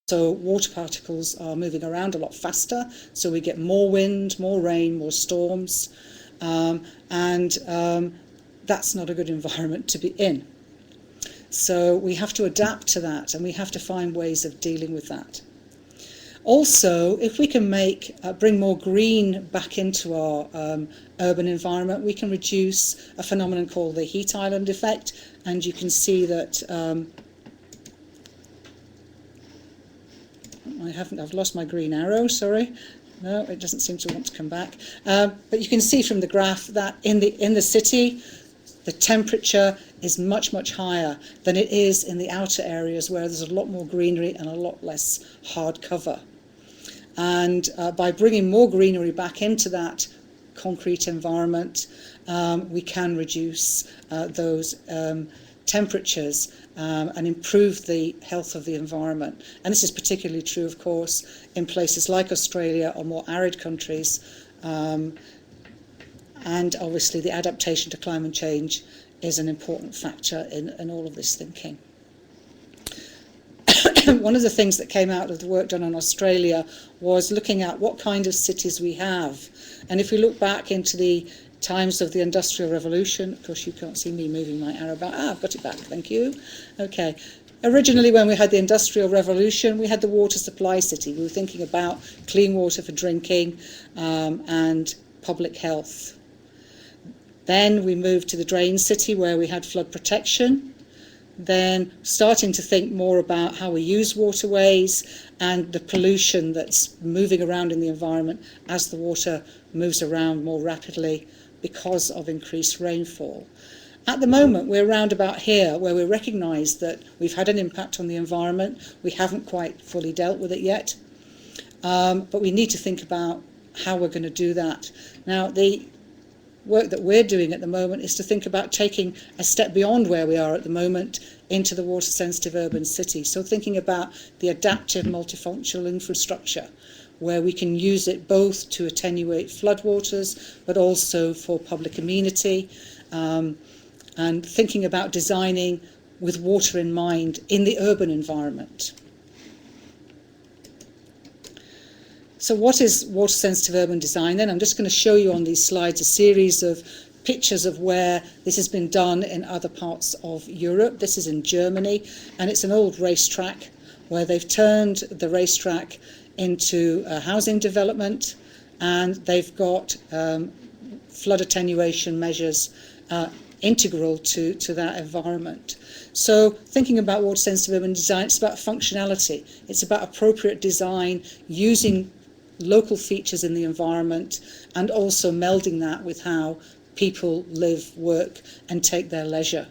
So water particles are moving around a lot faster, so we get more wind, more rain, more storms, and that's not a good environment to be in. So we have to adapt to that, and we have to find ways of dealing with that. Also, if we can bring more green back into our urban environment, we can reduce a phenomenon called the heat island effect, and you can see that I've lost my green arrow, sorry. No, it doesn't seem to want to come back. But you can see from the graph that in the city, the temperature is much, much higher than it is in the outer areas where there's a lot more greenery and a lot less hard cover. And by bringing more greenery back into that concrete environment, we can reduce those temperatures and improve the health of the environment. And this is particularly true, of course, in places like Australia or more arid countries. And obviously the adaptation to climate change is an important factor in all of this thinking. One of the things that came out of the work done in Australia was looking at what kind of cities we have. And if we look back into the times of the Industrial Revolution, of course you can't see me moving my arrow back. I've got it back, thank you. Okay. Originally, when we had the Industrial Revolution, we had the water supply city. We were thinking about clean water for drinking and public health. Then we moved to the drain city where we had flood protection. Then starting to think more about how we use waterways and the pollution that's moving around in the environment as the water moves around more rapidly because of increased rainfall. At the moment, we're around about here where we recognise that we've had an impact on the environment. We haven't quite fully dealt with it yet, but we need to think about how we're going to do that. Now, the work that we're doing at the moment is to think about taking a step beyond where we are at the moment into the water-sensitive urban city. So thinking about the adaptive multifunctional infrastructure, where we can use it both to attenuate floodwaters, but also for public amenity, and thinking about designing with water in mind in the urban environment. So what is water-sensitive urban design then? I'm just going to show you on these slides a series of pictures of where this has been done in other parts of Europe. This is in Germany, and it's an old racetrack where they've turned the racetrack into a housing development, and they've got flood attenuation measures integral to that environment. So thinking about water-sensitive urban design, it's about functionality. It's about appropriate design, using local features in the environment, and also melding that with how people live, work, and take their leisure.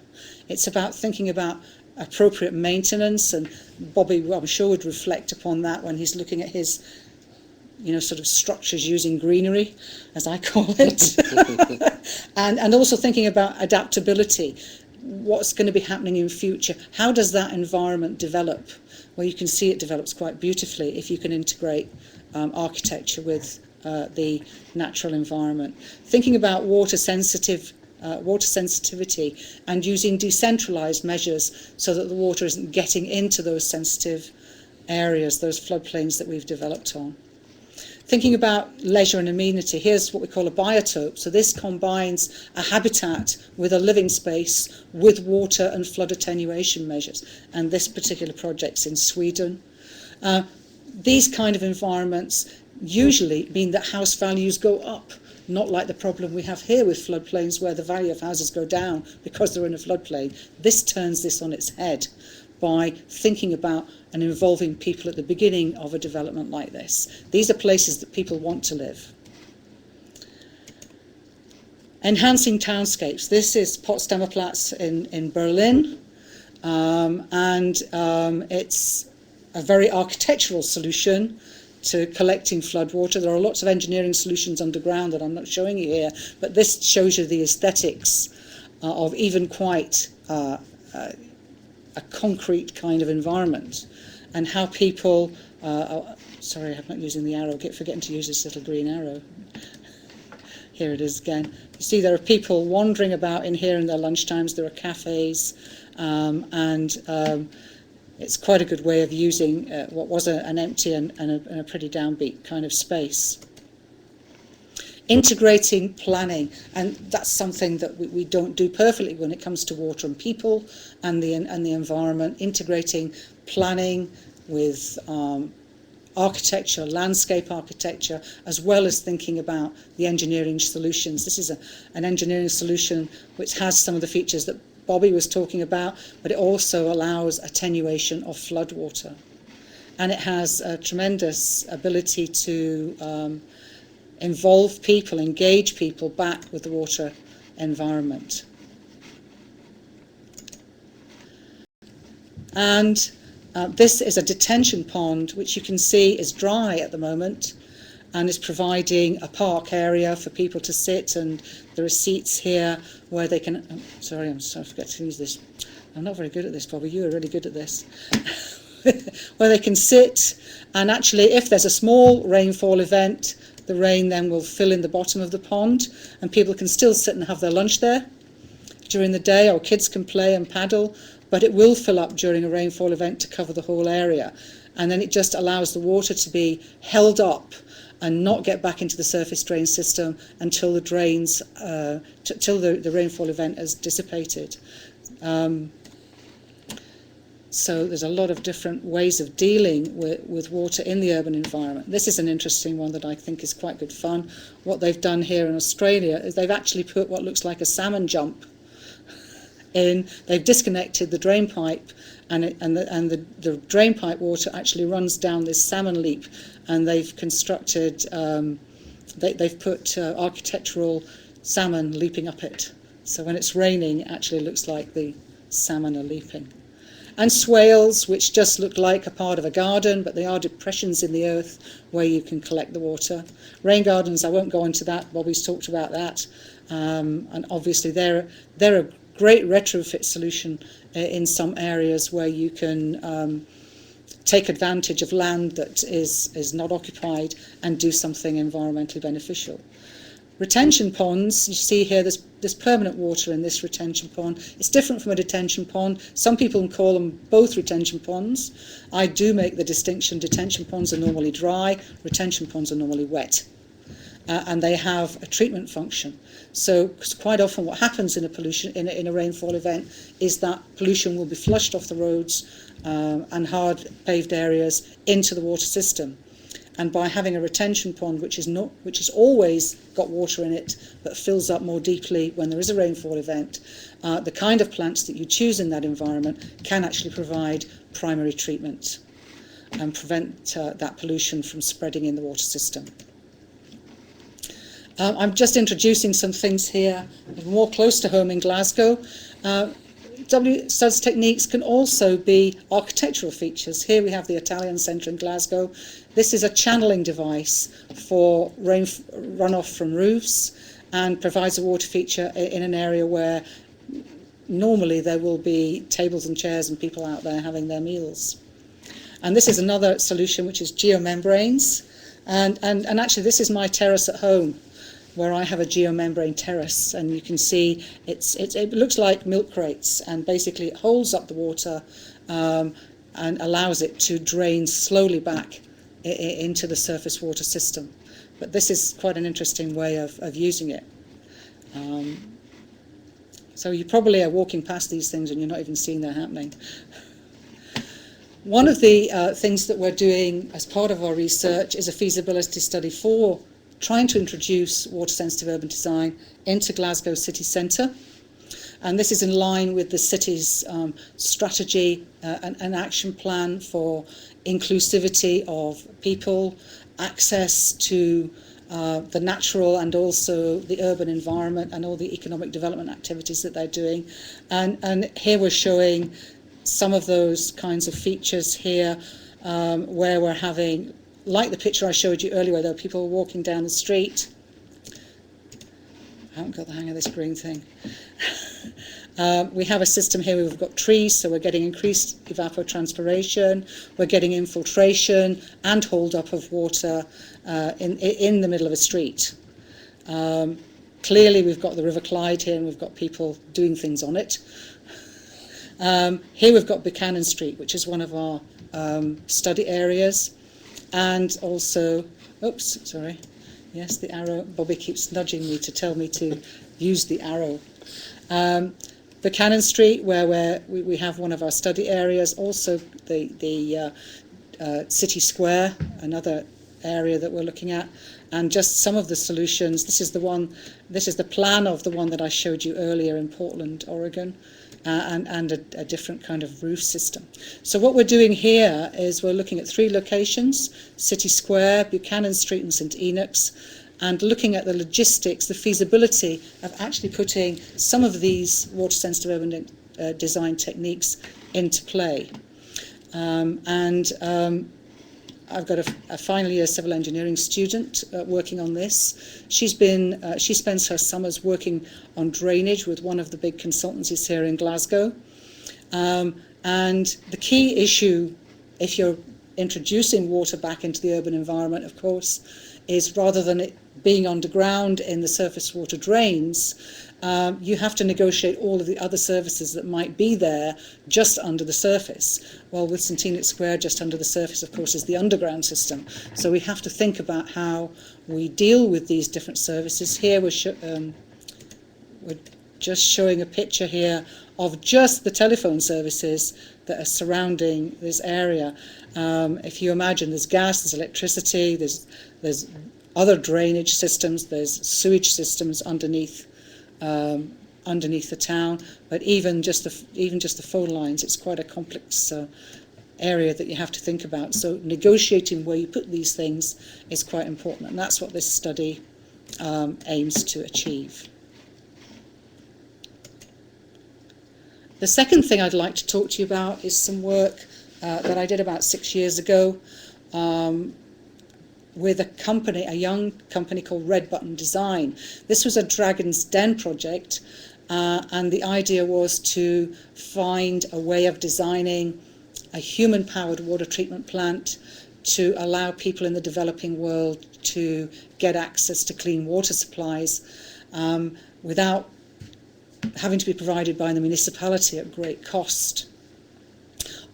It's about thinking about appropriate maintenance, and Bobby, well, I'm sure, would reflect upon that when he's looking at his, sort of structures using greenery, as I call it. and also thinking about adaptability. What's going to be happening in future? How does that environment develop? Well, you can see it develops quite beautifully if you can integrate architecture with the natural environment. Thinking about water sensitivity and using decentralized measures so that the water isn't getting into those sensitive areas, those floodplains that we've developed on. Thinking about leisure and amenity, here's what we call a biotope. So this combines a habitat with a living space with water and flood attenuation measures. And this particular project's in Sweden. These kind of environments usually mean that house values go up, not like the problem we have here with floodplains where the value of houses go down because they're in a floodplain. This turns this on its head by thinking about and involving people at the beginning of a development like this. These are places that people want to live. Enhancing townscapes. This is Potsdamer Platz in Berlin, and it's a very architectural solution to collecting floodwater. There are lots of engineering solutions underground that I'm not showing you here, but this shows you the aesthetics of even quite a concrete kind of environment, and how people, sorry, I'm not using the arrow, forgetting to use this little green arrow. Here it is again. You see there are people wandering about in here in their lunchtimes. There are cafes, and it's quite a good way of using what was an empty and a pretty downbeat kind of space. Integrating planning, and that's something that we don't do perfectly when it comes to water and people and the environment. Integrating planning with architecture, landscape architecture, as well as thinking about the engineering solutions. This is an engineering solution which has some of the features that Bobby was talking about, but it also allows attenuation of floodwater. And it has a tremendous ability to involve people, engage people back with the water environment. And this is a detention pond, which you can see is dry at the moment and is providing a park area for people to sit, and there are seats here where they can... Oh, sorry, I forget to use this. I'm not very good at this, Bobby. You are really good at this. Where they can sit, and actually if there's a small rainfall event, the rain then will fill in the bottom of the pond, and people can still sit and have their lunch there during the day, or kids can play and paddle, but it will fill up during a rainfall event to cover the whole area. And then it just allows the water to be held up and not get back into the surface drain system until the drains, till the rainfall event has dissipated. So there's a lot of different ways of dealing with water in the urban environment. This is an interesting one that I think is quite good fun. What they've done here in Australia is they've actually put what looks like a salmon jump in. They've disconnected the drain pipe, and the drain pipe water actually runs down this salmon leap, and they've constructed, they've put architectural salmon leaping up it. So when it's raining, it actually looks like the salmon are leaping. And swales, which just look like a part of a garden, but they are depressions in the earth where you can collect the water. Rain gardens, I won't go into that, Bobby's talked about that. And obviously they're a great retrofit solution in some areas where you can take advantage of land that is not occupied and do something environmentally beneficial. Retention ponds, you see here there's permanent water in this retention pond. It's different from a detention pond. Some people call them both retention ponds. I do make the distinction: detention ponds are normally dry, retention ponds are normally wet. And they have a treatment function. So quite often what happens in a rainfall event is that pollution will be flushed off the roads and hard paved areas into the water system. And by having a retention pond which has always got water in it but fills up more deeply when there is a rainfall event, the kind of plants that you choose in that environment can actually provide primary treatment and prevent that pollution from spreading in the water system. I'm just introducing some things here more close to home in Glasgow. WSUDS techniques can also be architectural features. Here we have the Italian Centre in Glasgow. This is a channeling device for runoff from roofs and provides a water feature in an area where normally there will be tables and chairs and people out there having their meals. And this is another solution, which is geomembranes. And actually this is my terrace at home, where I have a geomembrane terrace, and you can see it looks like milk crates, and basically it holds up the water and allows it to drain slowly back into the surface water system. But this is quite an interesting way of using it. So you probably are walking past these things and you're not even seeing they're happening. One of the things that we're doing as part of our research is a feasibility study for trying to introduce water-sensitive urban design into Glasgow city centre. And this is in line with the city's strategy and action plan for inclusivity of people, access to the natural and also the urban environment and all the economic development activities that they're doing. And here we're showing some of those kinds of features here where we're having, like the picture I showed you earlier, where there are people walking down the street. I haven't got the hang of this green thing. We have a system here where we've got trees, so we're getting increased evapotranspiration, we're getting infiltration and hold up of water in the middle of a street. Clearly we've got the River Clyde here and we've got people doing things on it. Here we've got Buchanan Street, which is one of our study areas, and also, oops, sorry, yes, the arrow. Bobby keeps nudging me to tell me to use the arrow. Buchanan Street, where we have one of our study areas, also the City Square, another area that we're looking at, and just some of the solutions. This is the plan of the one that I showed you earlier in Portland, Oregon, and a different kind of roof system. So what we're doing here is we're looking at 3 locations: City Square, Buchanan Street and St Enoch's, and looking at the logistics, the feasibility of actually putting some of these water-sensitive urban design techniques into play. I've got a final year civil engineering student working on this. She spends her summers working on drainage with one of the big consultancies here in Glasgow. And the key issue, if you're introducing water back into the urban environment, of course, is rather than it being underground in the surface water drains, you have to negotiate all of the other services that might be there just under the surface. Well, with St Enoch Square, just under the surface, of course, is the underground system. So we have to think about how we deal with these different services. Here we're just showing a picture here of just the telephone services that are surrounding this area. If you imagine, there's gas, there's electricity, there's other drainage systems, there's sewage systems underneath the town, but even just the phone lines, it's quite a complex area that you have to think about. So negotiating where you put these things is quite important, and that's what this study aims to achieve. The second thing I'd like to talk to you about is some work that I did about 6 years ago with a young company called Red Button Design. This was a Dragon's Den project, and the idea was to find a way of designing a human-powered water treatment plant to allow people in the developing world to get access to clean water supplies without having to be provided by the municipality at great cost.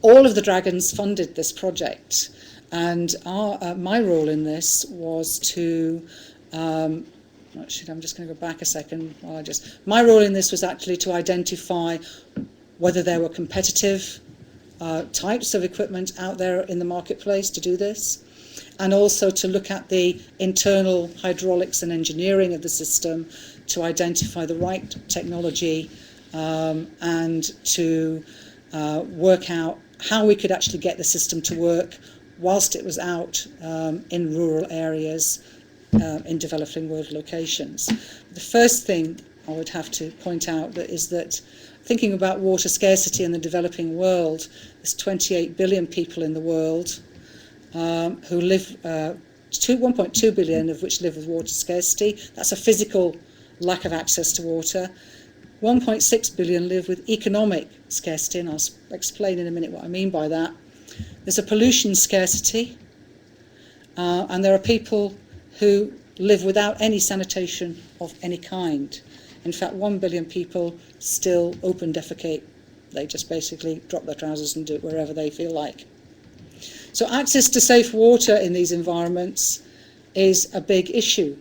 All of the Dragons funded this project, and my role in this was to actually, I'm just going to go back a second. My role in this was actually to identify whether there were competitive types of equipment out there in the marketplace to do this, and also to look at the internal hydraulics and engineering of the system to identify the right technology and to work out how we could actually get the system to work whilst it was out in rural areas in developing world locations. The first thing I would have to point out is that thinking about water scarcity in the developing world, there's 28 billion people in the world who live, 1.2 billion of which live with water scarcity. That's a physical lack of access to water. 1.6 billion live with economic scarcity, and I'll explain in a minute what I mean by that. There's a pollution scarcity, and there are people who live without any sanitation of any kind. In fact, 1 billion people still open defecate. They just basically drop their trousers and do it wherever they feel like. So access to safe water in these environments is a big issue,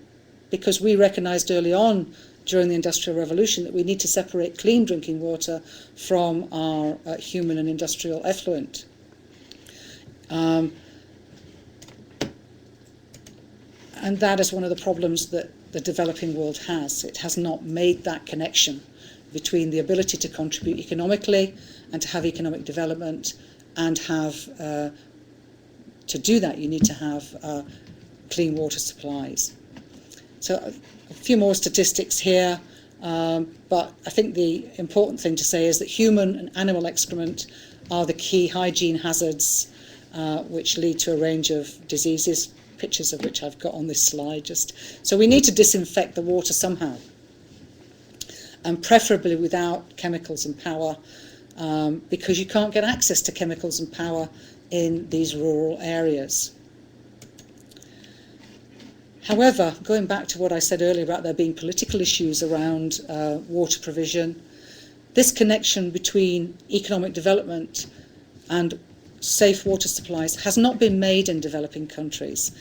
because we recognised early on during the Industrial Revolution that we need to separate clean drinking water from our human and industrial effluent. And that is one of the problems that the developing world has. It has not made that connection between the ability to contribute economically and to have economic development, and have to do that you need to have clean water supplies. So a few more statistics here, but I think the important thing to say is that human and animal excrement are the key hygiene hazards which lead to a range of diseases, pictures of which I've got on this slide. So we need to disinfect the water somehow, and preferably without chemicals and power, because you can't get access to chemicals and power in these rural areas. However, going back to what I said earlier about there being political issues around water provision, this connection between economic development and safe water supplies has not been made in developing countries.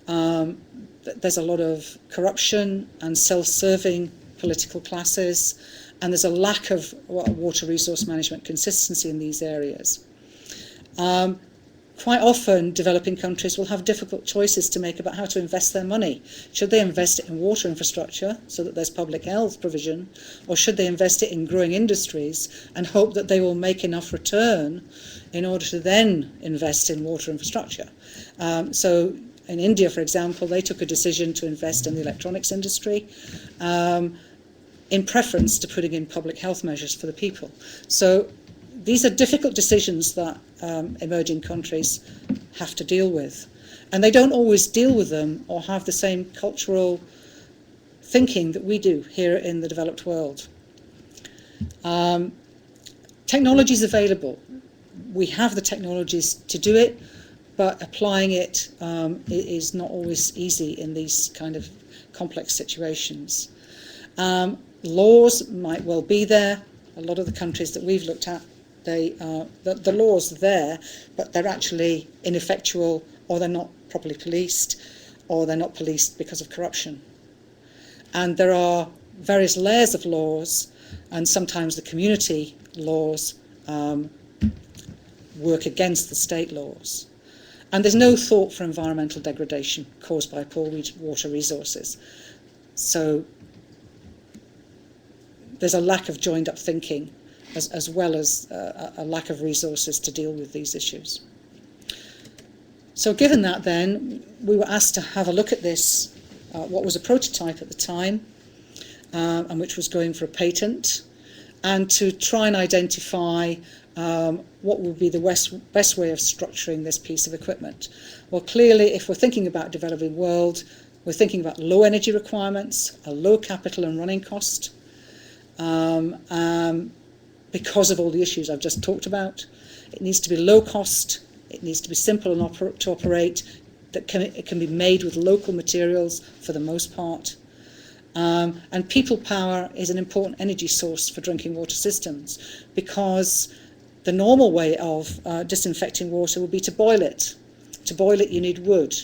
There's a lot of corruption and self-serving political classes, and there's a lack of water resource management consistency in these areas. Quite often, developing countries will have difficult choices to make about how to invest their money. Should they invest it in water infrastructure so that there's public health provision, or should they invest it in growing industries and hope that they will make enough return in order to then invest in water infrastructure? So in India, for example, they took a decision to invest in the electronics industry in preference to putting in public health measures for the people. So these are difficult decisions that emerging countries have to deal with. And they don't always deal with them or have the same cultural thinking that we do here in the developed world. Technology is available. We have the technologies to do it, but applying it is not always easy in these kind of complex situations. Laws might well be there. A lot of the countries that we've looked at, the laws are there, but they're actually ineffectual, or they're not properly policed, or they're not policed because of corruption. And there are various layers of laws, and sometimes the community laws work against the state laws. And there's no thought for environmental degradation caused by poor water resources. So there's a lack of joined up thinking, as well as a lack of resources to deal with these issues. So given that then, we were asked to have a look at this, what was a prototype at the time, and which was going for a patent, and to try and identify what would be the best way of structuring this piece of equipment. Well, clearly, if we're thinking about developing world, we're thinking about low energy requirements, a low capital and running cost, because of all the issues I've just talked about. It needs to be low cost, it needs to be simple to operate, it can be made with local materials for the most part. And people power is an important energy source for drinking water systems, because the normal way of disinfecting water would be to boil it. To boil it, you need wood.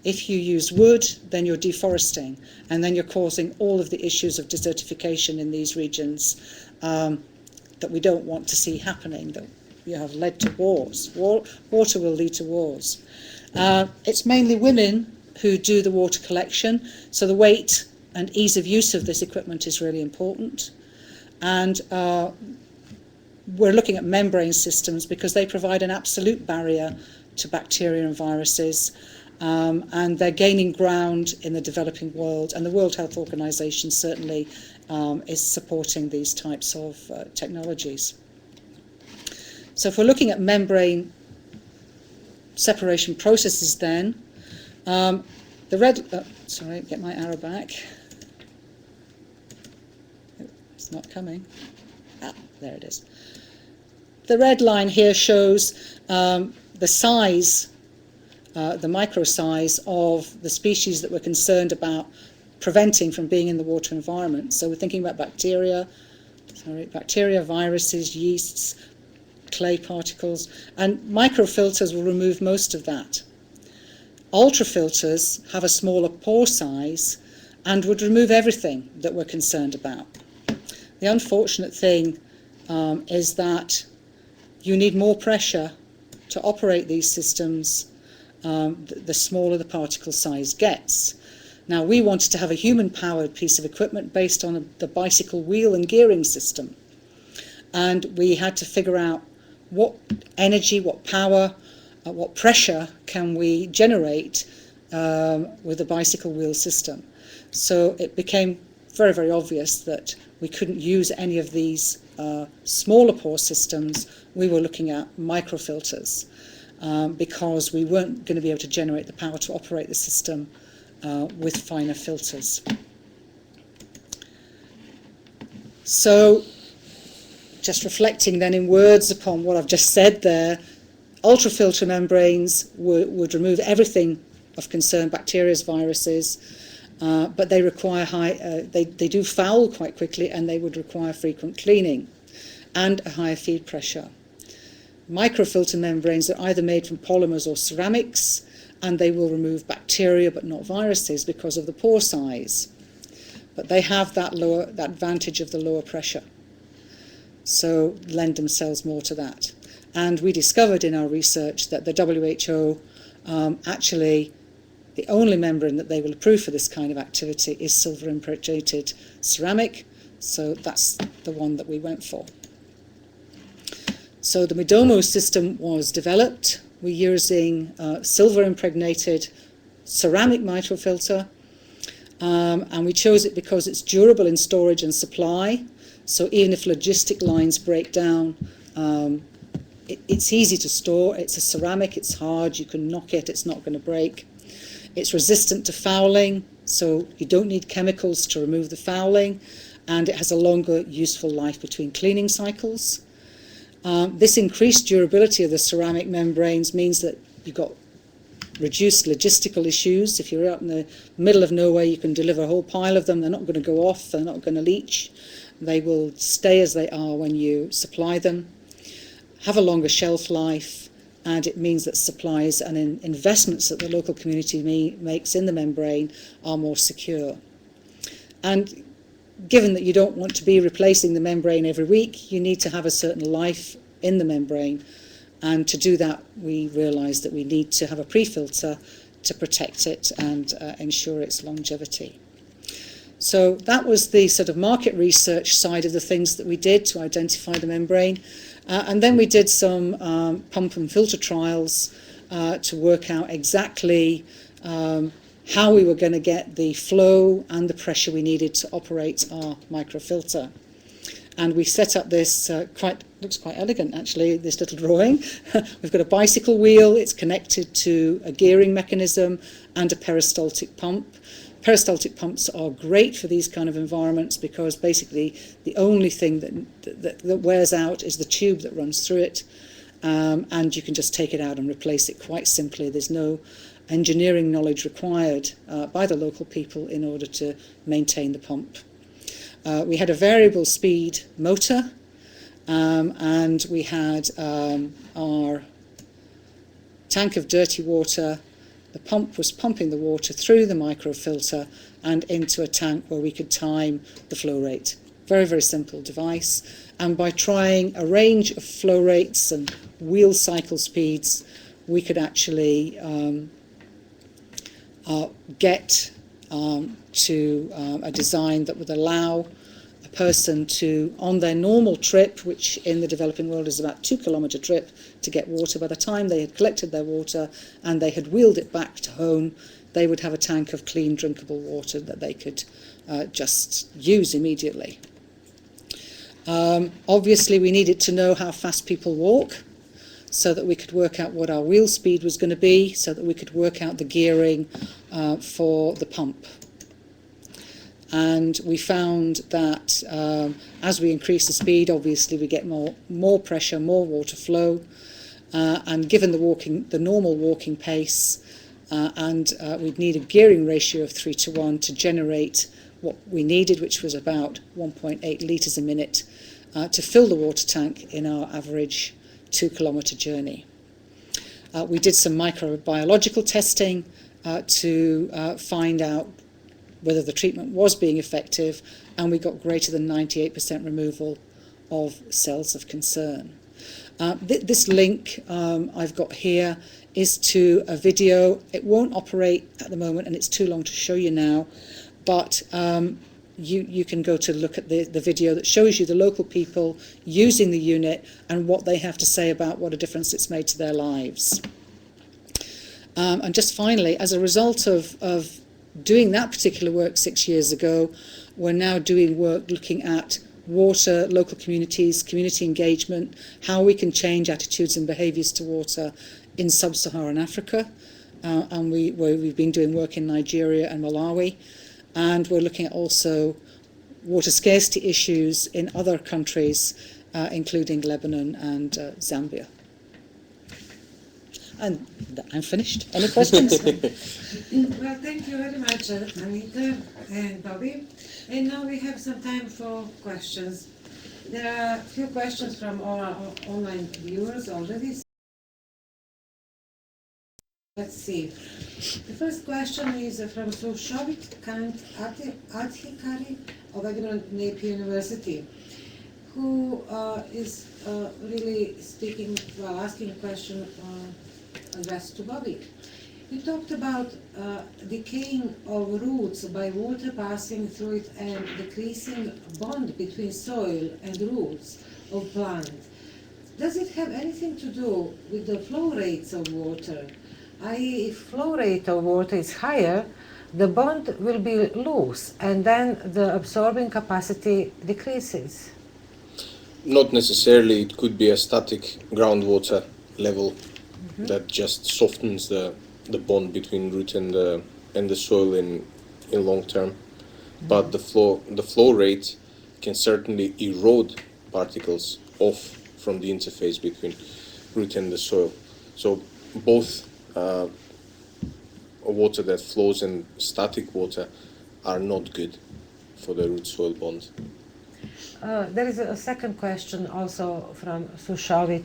If you use wood, then you're deforesting, and then you're causing all of the issues of desertification in these regions that we don't want to see happening, that you have led to wars. Water will lead to wars. It's mainly women who do the water collection, so the weight and ease of use of this equipment is really important. And we're looking at membrane systems because they provide an absolute barrier to bacteria and viruses, and they're gaining ground in the developing world, and the World Health Organization certainly is supporting these types of technologies. So if we're looking at membrane separation processes then, the red, sorry, get my arrow back. It's not coming. There it is. The red line here shows the size, the micro size of the species that we're concerned about preventing from being in the water environment. So we're thinking about bacteria, viruses, yeasts, clay particles, and microfilters will remove most of that. Ultrafilters have a smaller pore size and would remove everything that we're concerned about. The unfortunate thing is that you need more pressure to operate these systems, the smaller the particle size gets. Now, we wanted to have a human-powered piece of equipment based on the bicycle wheel and gearing system. And we had to figure out what energy, what power, what pressure can we generate with the bicycle wheel system. So it became very, very obvious that we couldn't use any of these smaller pore systems. We were looking at microfilters because we weren't going to be able to generate the power to operate the system with finer filters. So just reflecting then in words upon what I've just said there, ultrafilter membranes would remove everything of concern, bacteria, viruses, but they require they do foul quite quickly, and they would require frequent cleaning. and a higher feed pressure. Microfilter membranes are either made from polymers or ceramics, and they will remove bacteria but not viruses because of the pore size. But they have that advantage of the lower pressure, so lend themselves more to that. And we discovered in our research that the WHO actually, the only membrane that they will approve for this kind of activity is silver impregnated ceramic, so that's the one that we went for. So the Midomo system was developed. We're using silver impregnated ceramic microfilter, and we chose it because it's durable in storage and supply, so even if logistic lines break down, it's easy to store. It's a ceramic, it's hard, you can knock it, it's not going to break. It's resistant to fouling, so you don't need chemicals to remove the fouling, and it has a longer useful life between cleaning cycles. This increased durability of the ceramic membranes means that you've got reduced logistical issues. If you're out in the middle of nowhere, you can deliver a whole pile of them. They're not going to go off, they're not going to leach. They will stay as they are when you supply them, have a longer shelf life, and it means that supplies and investments that the local community makes in the membrane are more secure. And given that you don't want to be replacing the membrane every week, you need to have a certain life in the membrane. And to do that, we realised that we need to have a pre-filter to protect it and ensure its longevity. So that was the sort of market research side of the things that we did to identify the membrane. And then we did some pump and filter trials to work out exactly how we were going to get the flow and the pressure we needed to operate our microfilter. And we set up this, looks quite elegant actually, this little drawing. We've got a bicycle wheel, it's connected to a gearing mechanism and a peristaltic pump. Peristaltic pumps are great for these kind of environments because basically the only thing that wears out is the tube that runs through it, and you can just take it out and replace it quite simply. There's no engineering knowledge required by the local people in order to maintain the pump. We had a variable speed motor, and we had our tank of dirty water. The pump was pumping the water through the microfilter and into a tank where we could time the flow rate. Very, very simple device. And by trying a range of flow rates and wheel cycle speeds, we could actually get to a design that would allow a person to, on their normal trip, which in the developing world is about 2 kilometre trip to get water, by the time they had collected their water and they had wheeled it back to home, they would have a tank of clean drinkable water that they could just use immediately. Obviously we needed to know how fast people walk, so that we could work out what our wheel speed was going to be, so that we could work out the gearing for the pump. And we found that as we increase the speed, obviously we get more pressure, more water flow, and given the normal walking pace, we'd need a gearing ratio of 3:1 to generate what we needed, which was about 1.8 litres a minute, to fill the water tank in our average 2 kilometre journey. We did some microbiological testing to find out whether the treatment was being effective, and we got greater than 98% removal of cells of concern. This link I've got here is to a video. It won't operate at the moment and it's too long to show you now, but you can go to look at the video that shows you the local people using the unit and what they have to say about what a difference it's made to their lives. And just finally, as a result of doing that particular work 6 years ago, we're now doing work looking at water, local communities, community engagement, how we can change attitudes and behaviours to water in sub-Saharan Africa. And we've been doing work in Nigeria and Malawi. And we're looking at also water scarcity issues in other countries, including Lebanon and Zambia. And I'm finished. Any questions? Well, thank you very much, Anita and Bobby. And now we have some time for questions. There are a few questions from our online viewers already. Let's see. The first question is from Sushovit Kant Adhikari of Edinburgh Napier University, who is really speaking, well, asking a question addressed to Bobby. You talked about decaying of roots by water passing through it and decreasing bond between soil and roots of plant. Does it have anything to do with the flow rates of water? I.e., if flow rate of water is higher, the bond will be loose and then the absorbing capacity decreases. Not necessarily. It could be a static groundwater level that just softens the bond between root and the soil in long term. But the flow rate can certainly erode particles off from the interface between root and the soil. So both water that flows and static water are not good for the root soil bond. There is a second question also from Sushavit.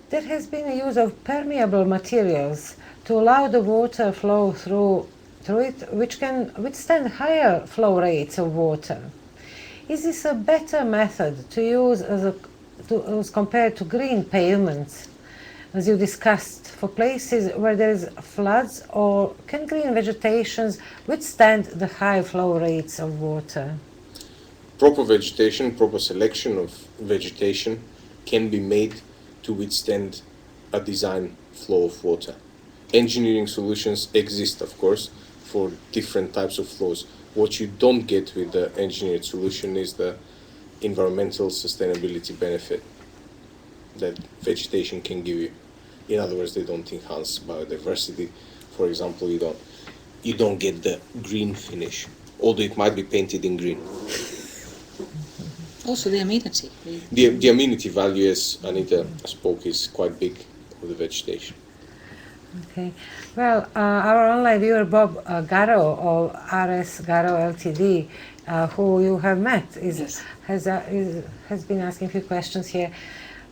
There has been a use of permeable materials to allow the water flow through it, which can withstand higher flow rates of water. Is this a better method to use as compared to green pavements, as you discussed, for places where there is floods, or can green vegetations withstand the high flow rates of water? Proper vegetation, proper selection of vegetation can be made to withstand a design flow of water. Engineering solutions exist, of course, for different types of flows. What you don't get with the engineered solution is the environmental sustainability benefit that vegetation can give you. In other words, they don't enhance biodiversity. For example, you don't get the green finish, although it might be painted in green. Also the amenity. The amenity value, as Anita spoke, is quite big of the vegetation. Okay. Well, our online viewer Bob Garrow of RS Garrow Ltd, who you have met, has been asking a few questions here.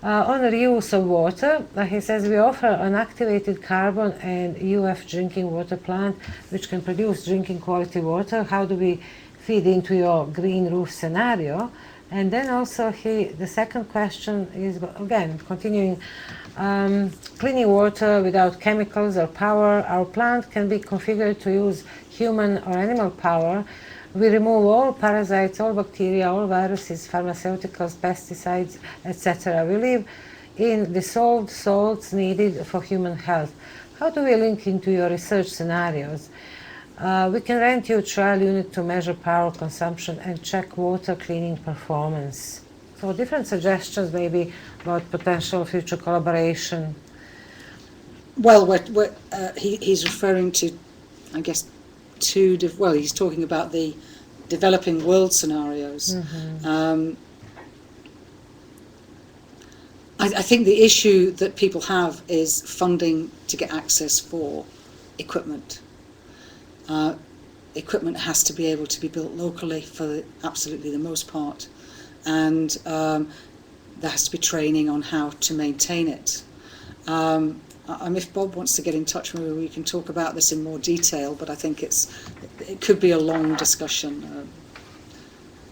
On the reuse of water, he says we offer an activated carbon and UF drinking water plant which can produce drinking quality water. How do we feed into your green roof scenario? And then also the second question is, again, continuing, cleaning water without chemicals or power. Our plant can be configured to use human or animal power. We remove all parasites, all bacteria, all viruses, pharmaceuticals, pesticides, etc. We live in dissolved salts needed for human health. How do we link into your research scenarios? We can rent you a trial unit to measure power consumption and check water cleaning performance. So different suggestions maybe about potential future collaboration. Well, he's referring to, I guess, he's talking about the developing world scenarios. I think the issue that people have is funding to get access for equipment. Equipment has to be able to be built locally for absolutely the most part, and there has to be training on how to maintain it. If Bob wants to get in touch with me, we can talk about this in more detail, but I think it could be a long discussion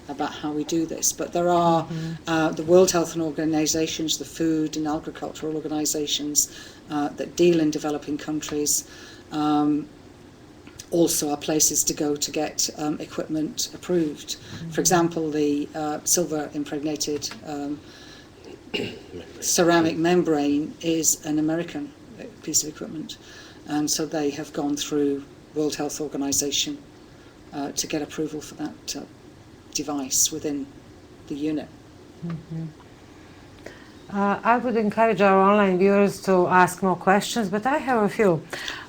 about how we do this. But there are the World Health Organizations, the food and agricultural organizations that deal in developing countries. Also are places to go to get equipment approved. For example, the silver impregnated ceramic membrane is an American piece of equipment, and so they have gone through World Health Organization to get approval for that device within the unit. I would encourage our online viewers to ask more questions, but I have a few.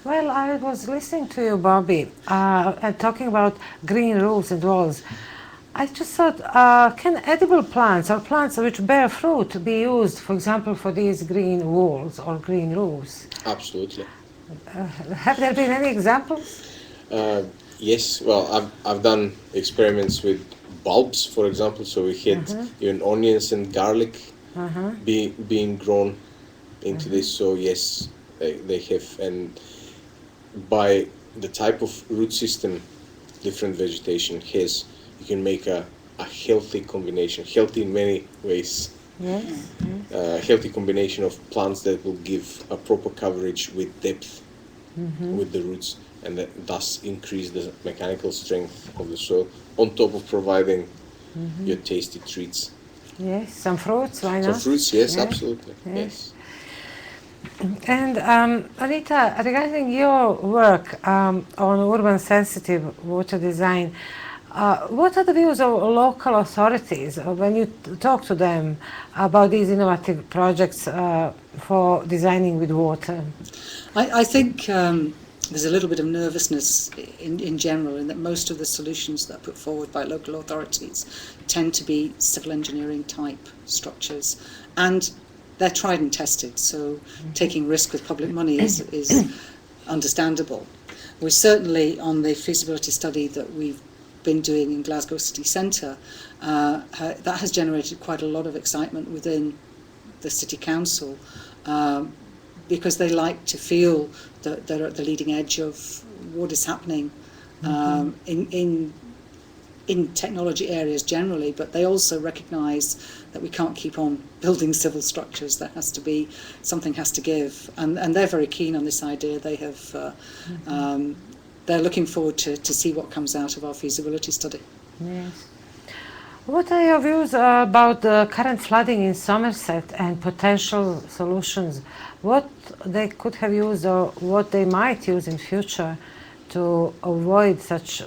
Well, I was listening to you, Bobby, and talking about green roofs and walls. I just thought, can edible plants or plants which bear fruit be used, for example, for these green walls or green roofs? Absolutely. Have there been any examples? Yes. Well, I've done experiments with bulbs, for example. So we had even onions and garlic being grown into this. So yes, they have, and by the type of root system different vegetation has, you can make a healthy combination, healthy in many ways. Yes. Healthy combination of plants that will give a proper coverage with depth with the roots, and that thus increase the mechanical strength of the soil, on top of providing your tasty treats. Yes, some fruits, why Some not? fruits, yes, Yeah. absolutely. Yes. And Rita, regarding your work on urban sensitive water design, what are the views of local authorities when you talk to them about these innovative projects for designing with water? I think there's a little bit of nervousness in general, in that most of the solutions that are put forward by local authorities tend to be civil engineering type structures, and they're tried and tested, so taking risk with public money is understandable. We certainly, on the feasibility study that we've been doing in Glasgow City Centre, that has generated quite a lot of excitement within the City Council, because they like to feel that they're at the leading edge of what is happening in technology areas generally, but they also recognise that we can't keep on building civil structures. There has to be, something has to give, and they're very keen on this idea. They have they're looking forward to see what comes out of our feasibility study. Yes. What are your views about the current flooding in Somerset and potential solutions? What they could have used or what they might use in future to avoid such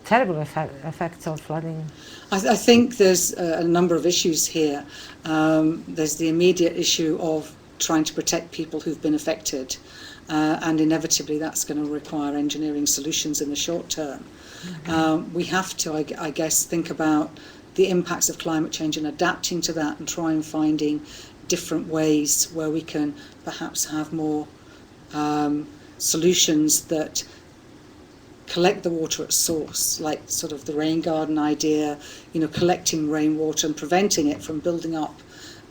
terrible effects of flooding? I think there's a number of issues here. There's the immediate issue of trying to protect people who've been affected, and inevitably that's going to require engineering solutions in the short term. We have to, I guess, think about the impacts of climate change and adapting to that, and try and finding different ways where we can perhaps have more solutions that collect the water at source, like sort of the rain garden idea, collecting rainwater and preventing it from building up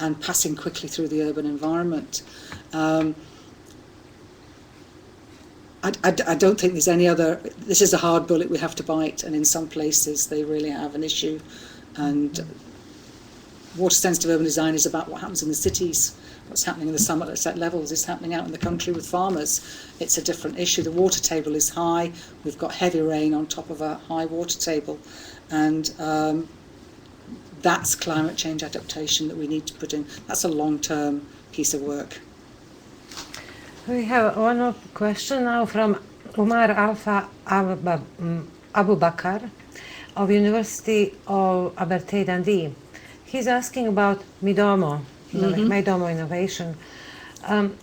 and passing quickly through the urban environment. I don't think there's any other. This is a hard bullet we have to bite, and in some places they really have an issue. And water sensitive urban design is about what happens in the cities. What's happening in the Somerset levels is happening out in the country with farmers. It's a different issue. The water table is high. We've got heavy rain on top of a high water table, and that's climate change adaptation that we need to put in. That's a long-term piece of work. We have one more question now from Umar Alfa Abu Bakr of University of Abertay Dundee. He's asking about Midomo, Midomo innovation.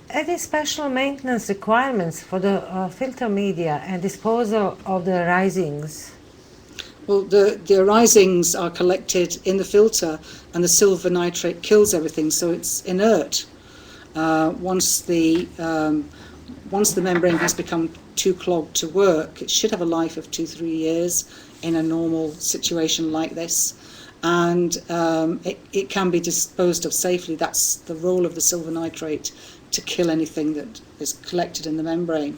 Any special maintenance requirements for the filter media and disposal of the risings? Well, the risings are collected in the filter, and the silver nitrate kills everything, so it's inert. Once the membrane has become too clogged to work, it should have a life of 2-3 years in a normal situation like this, and it can be disposed of safely. That's the role of the silver nitrate, to kill anything that is collected in the membrane.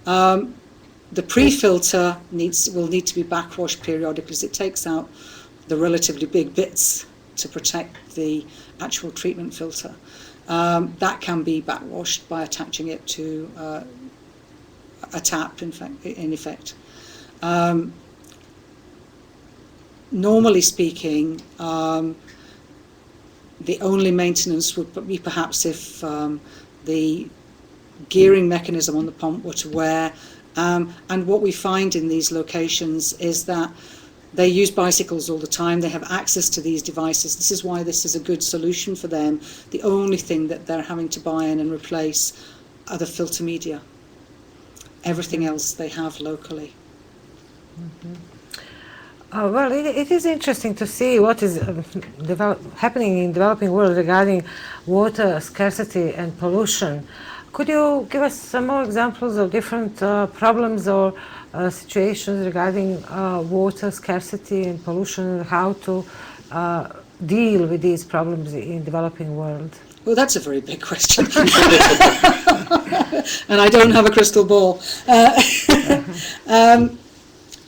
The pre-filter will need to be backwashed periodically, because it takes out the relatively big bits to protect the actual treatment filter. That can be backwashed by attaching it to a tap, in effect. Normally speaking, the only maintenance would be perhaps if the gearing mechanism on the pump were to wear. And what we find in these locations is that they use bicycles all the time. They have access to these devices. This is why this is a good solution for them. The only thing that they're having to buy in and replace are the filter media. Everything else they have locally. Well, it is interesting to see what is happening in the developing world regarding water scarcity and pollution. Could you give us some more examples of different problems or situations regarding water scarcity and pollution, and how to deal with these problems in developing world? Well, that's a very big question. And I don't have a crystal ball.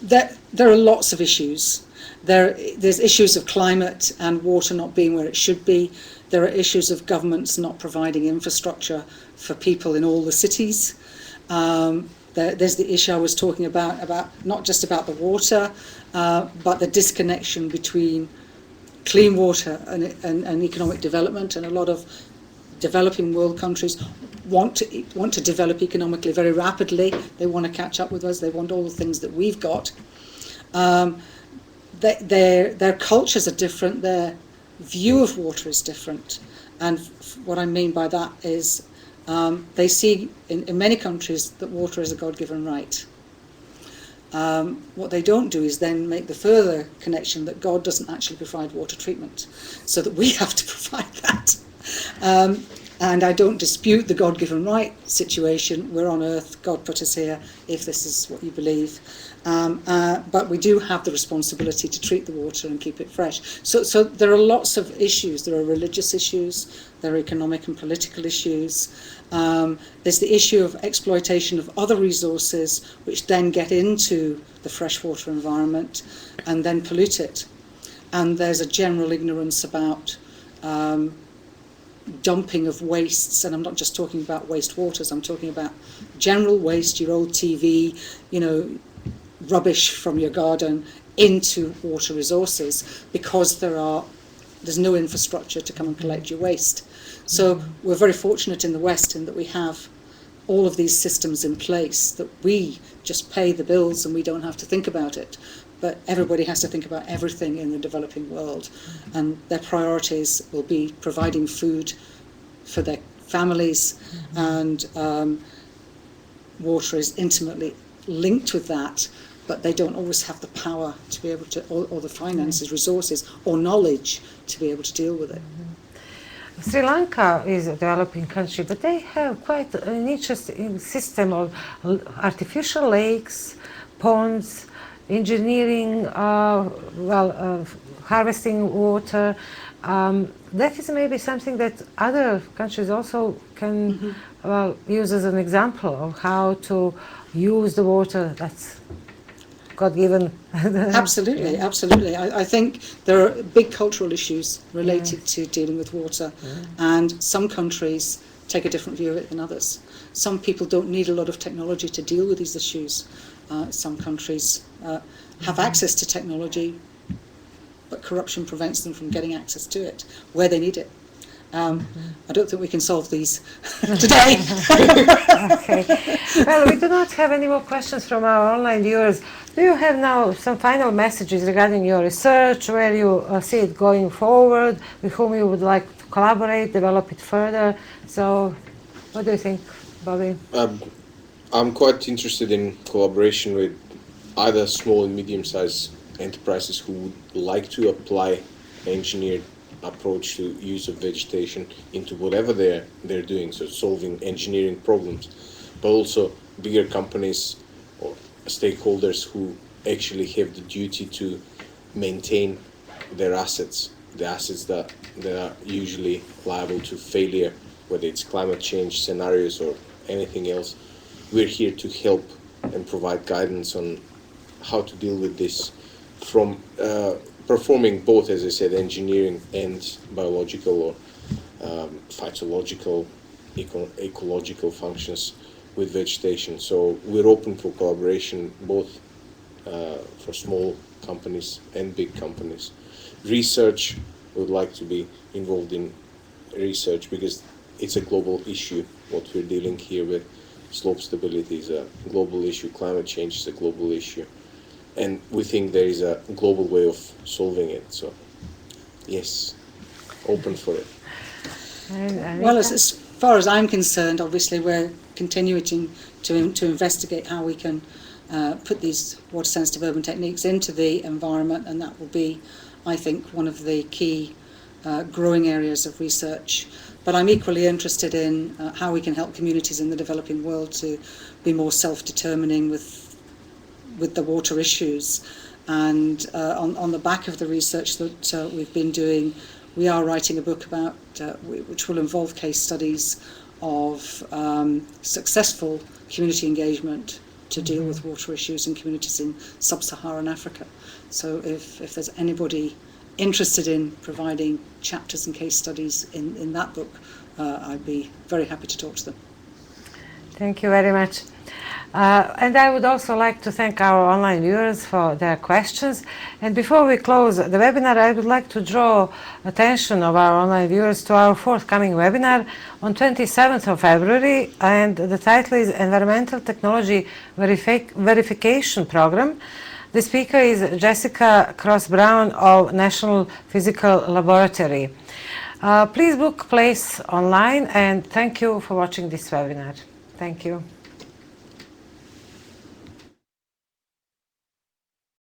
There are lots of issues. There's issues of climate and water not being where it should be. There are issues of governments not providing infrastructure for people in all the cities. There's the issue I was talking about not just about the water, but the disconnection between clean water and economic development. And a lot of developing world countries want to develop economically very rapidly. They want to catch up with us. They want all the things that we've got. Their cultures are different. Their view of water is different. And what I mean by that is they see in many countries that water is a God-given right. What they don't do is then make the further connection that God doesn't actually provide water treatment, so that we have to provide that. And I don't dispute the God-given right situation. We're on earth, God put us here, if this is what you believe. But we do have the responsibility to treat the water and keep it fresh. So there are lots of issues. There are religious issues, there are economic and political issues. There's the issue of exploitation of other resources, which then get into the freshwater environment and then pollute it. And there's a general ignorance about dumping of wastes, and I'm not just talking about wastewaters, I'm talking about general waste, your old TV, rubbish from your garden into water resources, because there's no infrastructure to come and collect your waste. So we're very fortunate in the West in that we have all of these systems in place, that we just pay the bills and we don't have to think about it. But everybody has to think about everything in the developing world, and their priorities will be providing food for their families, and water is intimately linked with that, but they don't always have the power to be able to, or the finances, resources, or knowledge to be able to deal with it. Sri Lanka is a developing country, but they have quite an interesting system of artificial lakes, ponds, engineering, harvesting water. That is maybe something that other countries also can use as an example of how to use the water that's God-given. Absolutely, absolutely. I think there are big cultural issues related to dealing with water, and some countries take a different view of it than others. Some people don't need a lot of technology to deal with these issues. Some countries have access to technology, but corruption prevents them from getting access to it where they need it. I don't think we can solve these today. Okay. Well, we do not have any more questions from our online viewers. Do you have now some final messages regarding your research, where you see it going forward, with whom you would like to collaborate, develop it further? So, what do you think, Bobby? I'm quite interested in collaboration with either small and medium-sized enterprises who would like to apply engineered approach to use of vegetation into whatever they're doing, so solving engineering problems, but also bigger companies or stakeholders who actually have the duty to maintain their assets, the assets that are usually liable to failure, whether it's climate change scenarios or anything else. We're here to help and provide guidance on how to deal with this, from performing both, as I said, engineering and biological or phytological, ecological functions with vegetation. So we're open for collaboration, both for small companies and big companies. Research, we would like to be involved in research because it's a global issue. What we're dealing here with, slope stability is a global issue, climate change is a global issue. And we think there is a global way of solving it. So, yes, open for it. Well, as far as I'm concerned, obviously we're continuing to investigate how we can put these water-sensitive urban techniques into the environment, and that will be, I think, one of the key growing areas of research. But I'm equally interested in how we can help communities in the developing world to be more self-determining with the water issues. And on the back of the research that we've been doing, we are writing a book about which will involve case studies of successful community engagement to deal with water issues in communities in sub-Saharan Africa. So if there's anybody interested in providing chapters and case studies in that book, I'd be very happy to talk to them. Thank you very much. And I would also like to thank our online viewers for their questions. And before we close the webinar, I would like to draw attention of our online viewers to our forthcoming webinar on 27th of February, and the title is Environmental Technology Verification Program. The speaker is Jessica Cross-Brown of National Physical Laboratory. Please book place online, and thank you for watching this webinar. Thank you.